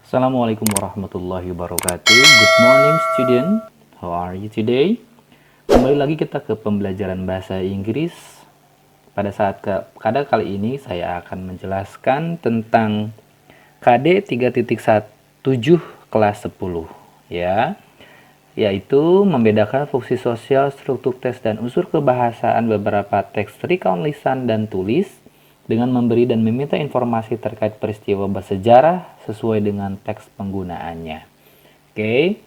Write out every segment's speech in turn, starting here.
Assalamualaikum warahmatullahi wabarakatuh. Good morning student. How are you today? Kembali lagi kita ke pembelajaran bahasa Inggris. Pada kali ini saya akan menjelaskan tentang KD 3.17 kelas 10 ya. Yaitu membedakan fungsi sosial, struktur teks dan unsur kebahasaan beberapa teks recount lisan dan tulis dengan memberi dan meminta informasi terkait peristiwa bersejarah sesuai dengan teks penggunaannya. Oke,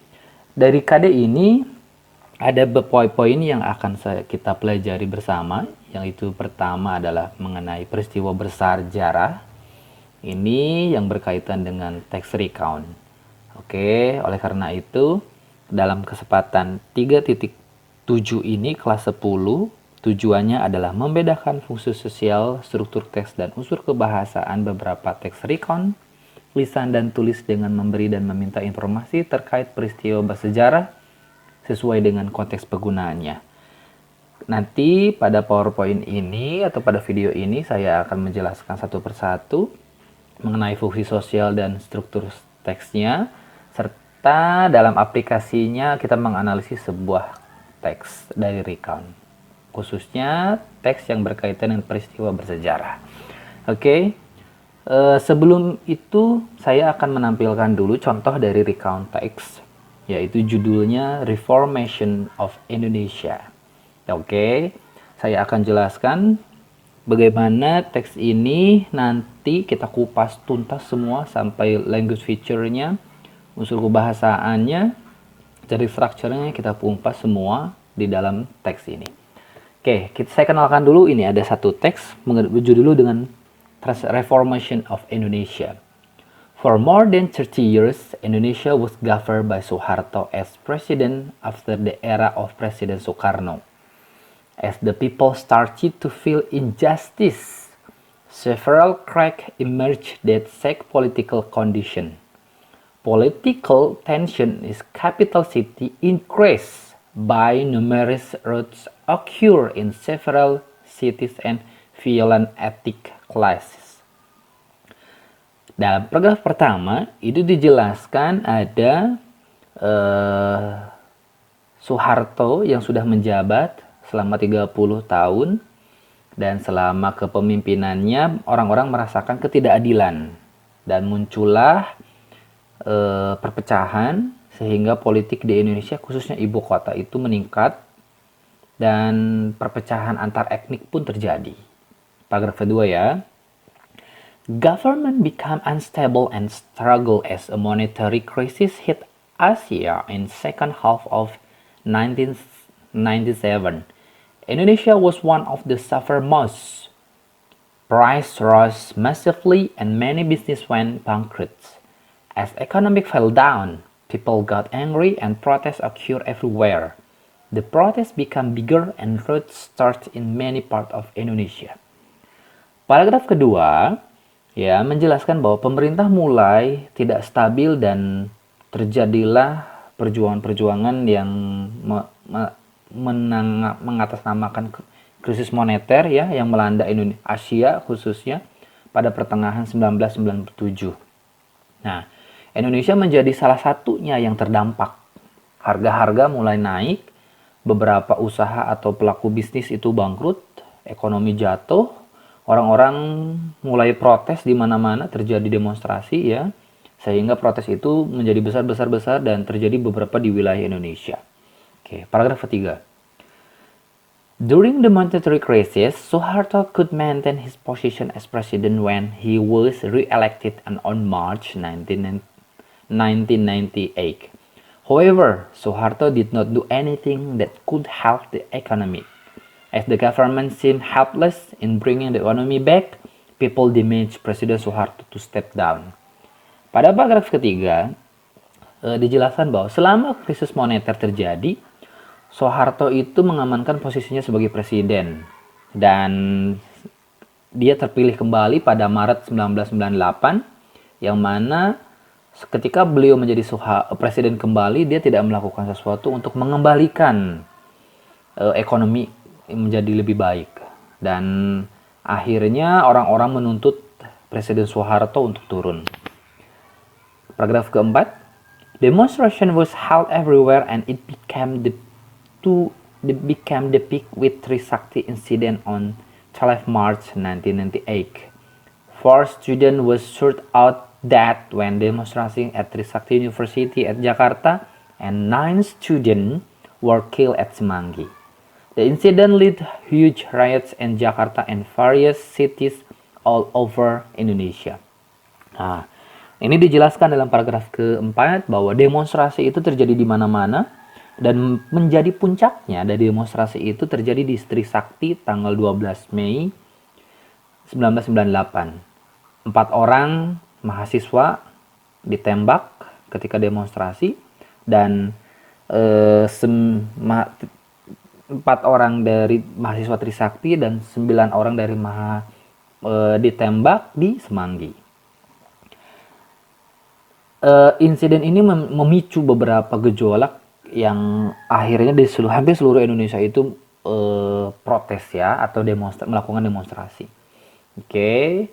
dari KD ini ada poin-poin yang akan kita pelajari bersama. Yang itu pertama adalah mengenai peristiwa bersejarah. Ini yang berkaitan dengan teks recount. Oke, oleh karena itu dalam kesempatan 3.7 ini kelas 10 tujuannya adalah membedakan fungsi sosial, struktur teks, dan unsur kebahasaan beberapa teks recount, lisan dan tulis dengan memberi dan meminta informasi terkait peristiwa bersejarah sesuai dengan konteks penggunaannya. Nanti pada PowerPoint ini atau pada video ini saya akan menjelaskan satu persatu mengenai fungsi sosial dan struktur teksnya, serta dalam aplikasinya kita menganalisis sebuah teks dari recount, khususnya teks yang berkaitan dengan peristiwa bersejarah. Oke, sebelum itu saya akan menampilkan dulu contoh dari recount teks, yaitu judulnya Reformation of Indonesia. Oke, saya akan jelaskan bagaimana teks ini nanti kita kupas tuntas semua sampai language feature-nya, unsur kebahasaannya, dari structure-nya kita kupas semua di dalam teks ini. Oke, saya kenalkan dulu. Ini ada satu teks berjudul dengan Reformation of Indonesia. For more than 30 years, Indonesia was governed by Suharto as president after the era of President Sukarno. As the people started to feel injustice, several cracks emerged that shake political condition. Political tension in capital city increased by numerous riots occur in several cities and violent ethnic clashes. Dalam paragraf pertama itu dijelaskan ada Soeharto yang sudah menjabat selama 30 tahun dan selama kepemimpinannya orang-orang merasakan ketidakadilan dan muncullah perpecahan sehingga politik di Indonesia khususnya ibu kota itu meningkat dan perpecahan antar etnik pun terjadi. Paragraf kedua ya. Government became unstable and struggle as a monetary crisis hit Asia in second half of 1997. Indonesia was one of the suffer most. Price rose massively and many business went bankrupt. As economic fell down, people got angry and protests occurred everywhere. The protests become bigger and riots start in many parts of Indonesia. Paragraf kedua ya menjelaskan bahwa pemerintah mulai tidak stabil dan terjadilah perjuangan-perjuangan yang mengatasnamakan krisis moneter ya yang melanda Asia khususnya pada pertengahan 1997. Nah, Indonesia menjadi salah satunya yang terdampak. Harga-harga mulai naik, beberapa usaha atau pelaku bisnis itu bangkrut, ekonomi jatuh, orang-orang mulai protes di mana-mana, terjadi demonstrasi ya, sehingga protes itu menjadi besar dan terjadi beberapa di wilayah Indonesia. Oke, paragraf ketiga. During the monetary crisis, Suharto could maintain his position as president when he was re-elected on March 1998. However, Suharto did not do anything that could help the economy. As the government seemed helpless in bringing the economy back, people demanded President Suharto to step down. Pada paragraf ketiga, dijelaskan bahwa selama krisis moneter terjadi, Soeharto itu mengamankan posisinya sebagai presiden dan dia terpilih kembali pada Maret 1998 yang mana ketika beliau menjadi presiden kembali dia tidak melakukan sesuatu untuk mengembalikan ekonomi menjadi lebih baik dan akhirnya orang-orang menuntut Presiden Soeharto untuk turun. Paragraf keempat, demonstration was held everywhere and it became the peak with Trisakti incident on 12 March 1998. 4 students was shot out dead when demonstrating at Trisakti University at Jakarta and 9 students were killed at Semanggi. The incident led huge riots in Jakarta and various cities all over Indonesia. Nah, ini dijelaskan dalam paragraf keempat bahwa demonstrasi itu terjadi di mana-mana dan menjadi puncaknya dari demonstrasi itu terjadi di Trisakti tanggal 12 Mei 1998. 4 orang mahasiswa ditembak ketika demonstrasi dan 4 orang dari mahasiswa Trisakti dan 9 orang dari ditembak di Semanggi. Insiden ini memicu beberapa gejolak yang akhirnya di hampir seluruh Indonesia itu protes ya atau melakukan demonstrasi. Oke,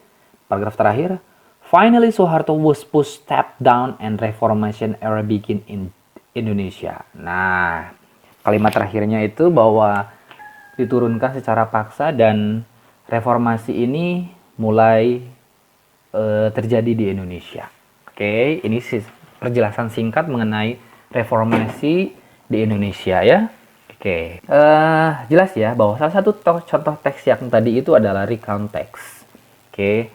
paragraf terakhir. Finally, Soeharto was pushed step down and reformation era begin in Indonesia. Nah, kalimat terakhirnya itu bahwa diturunkan secara paksa dan reformasi ini mulai terjadi di Indonesia. Oke, ini perjelasan singkat mengenai reformasi di Indonesia ya. Oke, jelas ya bahwa salah satu contoh teks yang tadi itu adalah recount text. Oke,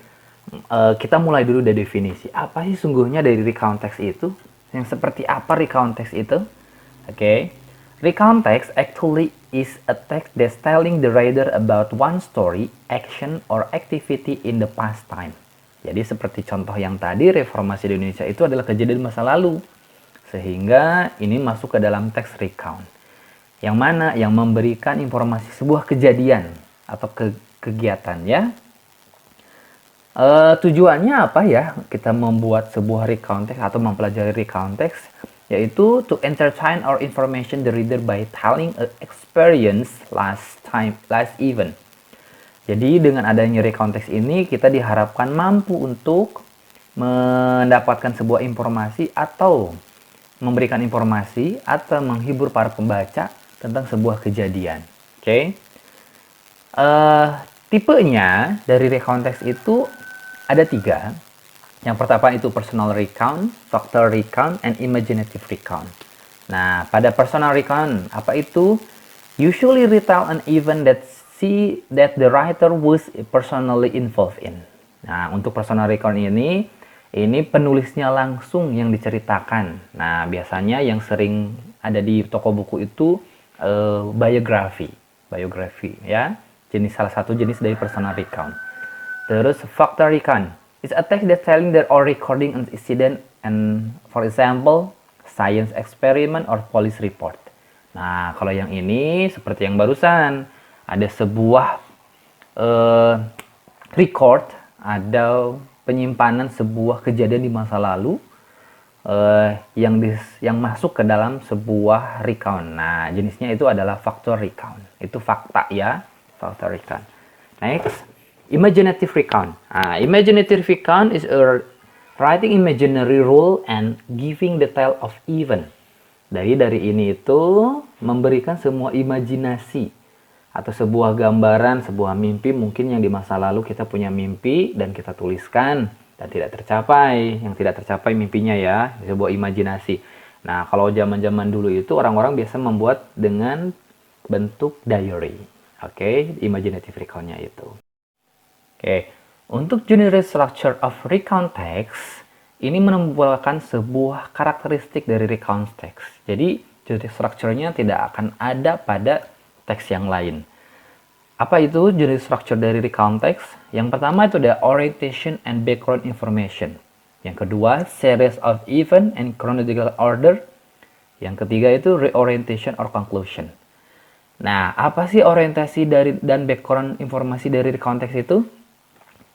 kita mulai dulu dari definisi. Apa sih sungguhnya dari recount text itu? Yang seperti apa recount text itu? Oke, recount text actually is a text that's telling the reader about one story, action, or activity in the past time. Jadi seperti contoh yang tadi, reformasi di Indonesia itu adalah kejadian masa lalu. Sehingga ini masuk ke dalam teks recount. Yang mana? Yang memberikan informasi sebuah kejadian atau kegiatan ya. Tujuannya apa ya? Kita membuat sebuah recount text atau mempelajari recount text, yaitu to entertain or information the reader by telling an experience last event. Jadi dengan adanya recount text ini kita diharapkan mampu untuk mendapatkan sebuah informasi atau memberikan informasi atau menghibur para pembaca tentang sebuah kejadian. Oke. Tipenya dari recount text itu ada 3. Yang pertama itu personal recount, factual recount, and imaginative recount. Nah, pada personal recount apa itu? Usually retell an event that the writer was personally involved in. Nah, untuk personal recount ini penulisnya langsung yang diceritakan. Nah, biasanya yang sering ada di toko buku itu biografi ya. Salah satu jenis dari personal recount. Terus factual recount is a text that telling that or recording an incident and for example science experiment or police report. Nah, kalau yang ini seperti yang barusan ada sebuah record, ada penyimpanan sebuah kejadian di masa lalu yang masuk ke dalam sebuah recount. Nah, jenisnya itu adalah factual recount. Itu fakta ya, factual recount. Next, imaginative recount. Imaginative recount is a writing imaginary role and giving detail of event. Dari ini itu memberikan semua imajinasi atau sebuah gambaran, sebuah mimpi mungkin yang di masa lalu kita punya mimpi dan kita tuliskan dan tidak tercapai. Yang tidak tercapai mimpinya ya, sebuah imajinasi. Nah, kalau zaman-zaman dulu itu orang-orang biasa membuat dengan bentuk diary. Oke, imaginative recount-nya itu. Oke, untuk general structure of recount text, ini menampilkan sebuah karakteristik dari recount text. Jadi, general structure-nya tidak akan ada pada teks yang lain. Apa itu jenis structure dari recount text? Yang pertama itu ada orientation and background information. Yang kedua, series of event and chronological order. Yang ketiga itu reorientation or conclusion. Nah, apa sih orientasi dan background informasi dari recount text itu?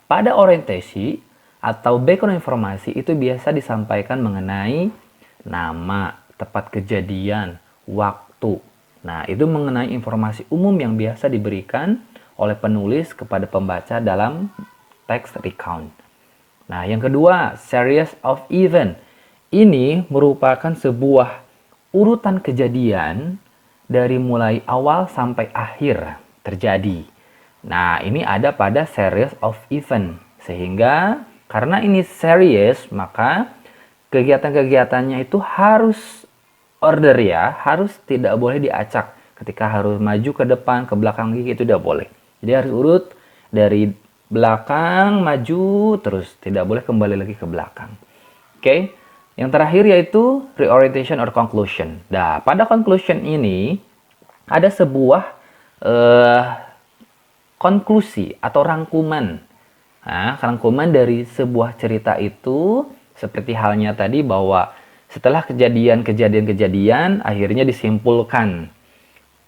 Pada orientasi atau background informasi itu biasa disampaikan mengenai nama, tempat kejadian, waktu. Nah, itu mengenai informasi umum yang biasa diberikan oleh penulis kepada pembaca dalam teks recount. Nah, yang kedua, series of event. ini merupakan sebuah urutan kejadian dari mulai awal sampai akhir terjadi. Nah, ini ada pada series of event. Sehingga karena ini series, maka kegiatan-kegiatannya itu harus order ya, harus tidak boleh diacak. Ketika harus maju ke depan, ke belakang itu tidak boleh. Jadi harus urut dari belakang, maju, terus tidak boleh kembali lagi ke belakang. Oke, yang terakhir yaitu reorientation or conclusion. Nah, pada conclusion ini ada sebuah konklusi atau rangkuman. Nah, rangkuman dari sebuah cerita itu seperti halnya tadi bahwa setelah kejadian-kejadian akhirnya disimpulkan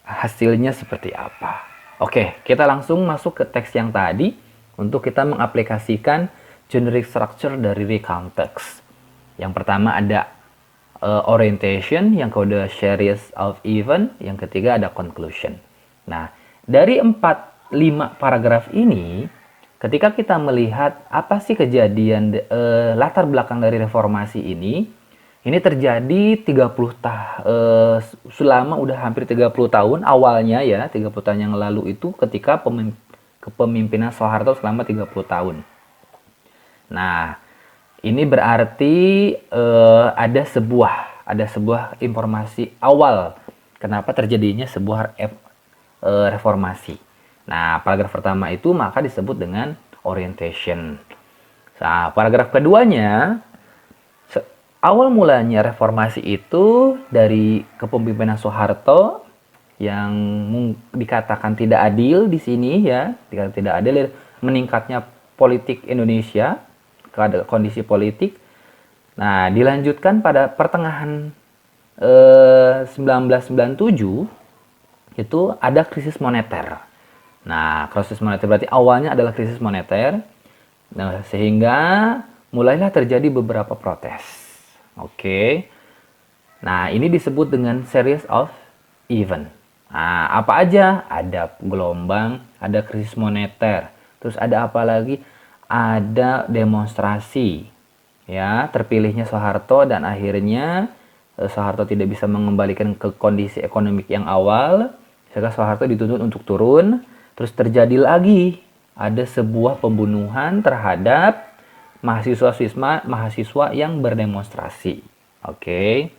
hasilnya seperti apa. Oke, kita langsung masuk ke teks yang tadi untuk kita mengaplikasikan generic structure dari recount text. Yang pertama ada orientation, yang kedua series of event, yang ketiga ada conclusion. Nah, dari 4-5 paragraf ini, ketika kita melihat apa sih kejadian latar belakang dari reformasi ini terjadi selama udah hampir 30 tahun awalnya ya, 30 tahun yang lalu itu ketika kepemimpinan Soeharto selama 30 tahun. Nah, ini berarti ada sebuah informasi awal kenapa terjadinya sebuah reformasi. Nah, paragraf pertama itu maka disebut dengan orientation. Nah, paragraf keduanya, awal mulanya reformasi itu dari kepemimpinan Soeharto yang dikatakan tidak adil di sini ya, dikatakan tidak adil, meningkatnya politik Indonesia, kondisi politik. Nah, dilanjutkan pada pertengahan 1997 itu ada krisis moneter. Nah, krisis moneter berarti awalnya adalah krisis moneter. Nah, sehingga mulailah terjadi beberapa protes. Oke. Nah, ini disebut dengan series of event. Nah, apa aja? Ada gelombang, ada krisis moneter. Terus ada apa lagi? Ada demonstrasi, ya, terpilihnya Soeharto dan akhirnya Soeharto tidak bisa mengembalikan ke kondisi ekonomi yang awal, sehingga Soeharto dituntut untuk turun. Terus terjadi lagi ada sebuah pembunuhan terhadap mahasiswa yang berdemonstrasi. Oke.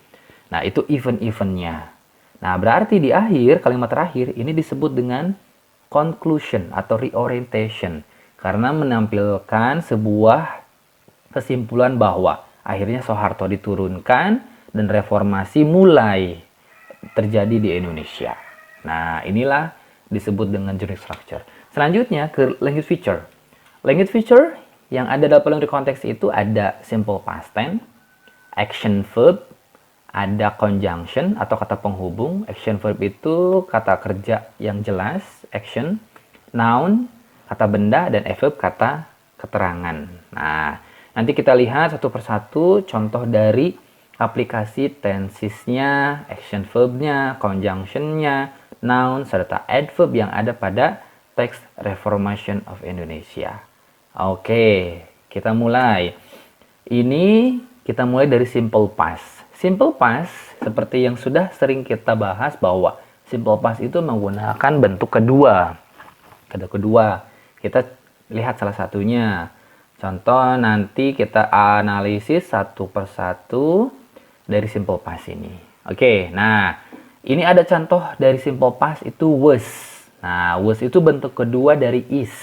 Nah, itu event-eventnya. Nah, berarti di akhir, kalimat terakhir ini disebut dengan conclusion atau reorientation. Karena menampilkan sebuah kesimpulan bahwa akhirnya Soeharto diturunkan dan reformasi mulai terjadi di Indonesia. Nah, inilah disebut dengan generic structure. Selanjutnya ke language feature. Language feature yang ada dalam konteks itu ada simple past tense, action verb, ada conjunction atau kata penghubung. Action verb itu kata kerja yang jelas, action, noun, kata benda, dan verb kata keterangan. Nah, nanti kita lihat satu persatu contoh dari aplikasi tensesnya, action verbnya, conjunctionnya, noun, serta adverb yang ada pada teks Reformation of Indonesia. Oke, kita mulai. Ini kita mulai dari simple past. Simple past, seperti yang sudah sering kita bahas bahwa simple past itu menggunakan bentuk kedua. Kita lihat salah satunya. Contoh nanti kita analisis satu persatu dari simple past ini. Oke, nah ini ada contoh dari simple past itu was. Nah, was itu bentuk kedua dari is.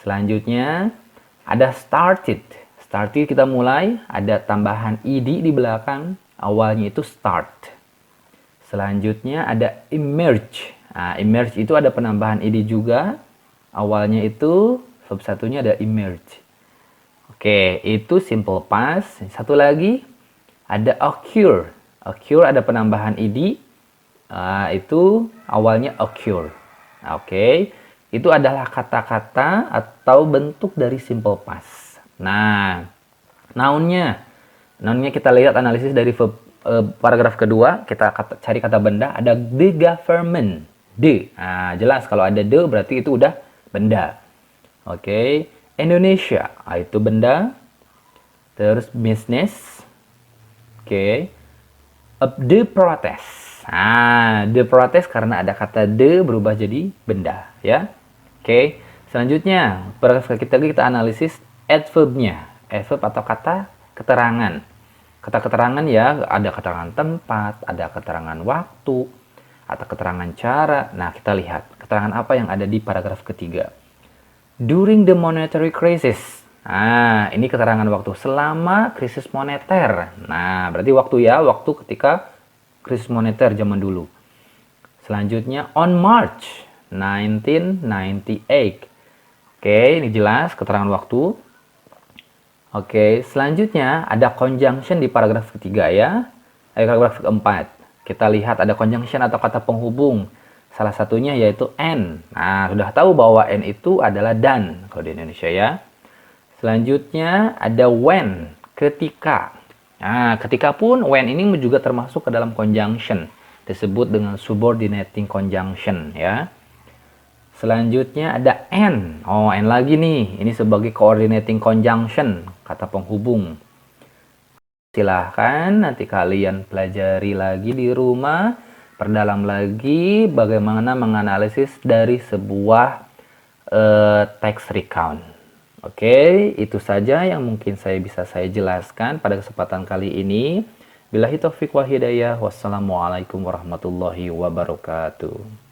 Selanjutnya ada started. Started kita mulai, ada tambahan ed di belakang. Awalnya itu start. Selanjutnya ada emerge. Nah, emerge itu ada penambahan ed juga. Awalnya itu verb satunya ada emerge. Oke, itu simple past. Satu lagi ada occur. Occur ada penambahan ed. Itu awalnya occur. Oke, itu adalah kata-kata atau bentuk dari simple past. Nah, nounnya kita lihat analisis dari verb, paragraf kedua. Kita cari kata benda. Ada the government. The. Nah, jelas kalau ada the berarti itu udah benda. Oke. Indonesia. Itu benda. Terus business. Oke. The protest. Nah, the protest karena ada kata the berubah jadi benda, ya. Oke. Selanjutnya, paragraf kita analisis adverb-nya. Adverb atau kata keterangan. Kata keterangan ya, ada keterangan tempat, ada keterangan waktu, atau keterangan cara. Nah, kita lihat keterangan apa yang ada di paragraf ketiga. During the monetary crisis. Nah, ini keterangan waktu selama krisis moneter. Nah, berarti waktu ya, waktu ketika krisis moneter zaman dulu. Selanjutnya, on March 1998. Oke, ini jelas keterangan waktu. Oke, selanjutnya ada conjunction di paragraf ketiga ya. Paragraf keempat. Kita lihat ada conjunction atau kata penghubung. Salah satunya yaitu and. Nah, sudah tahu bahwa and itu adalah dan kalau di Indonesia ya. Selanjutnya ada when, ketika. Nah, ketika pun when ini juga termasuk ke dalam conjunction. Disebut dengan subordinating conjunction ya. Selanjutnya ada and. Oh, and lagi nih. Ini sebagai coordinating conjunction, kata penghubung. Silahkan nanti kalian pelajari lagi di rumah, perdalam lagi bagaimana menganalisis dari sebuah text recount. Oke, itu saja yang mungkin bisa saya jelaskan pada kesempatan kali ini. Billahi taufiq wal hidayah. Wassalamualaikum warahmatullahi wabarakatuh.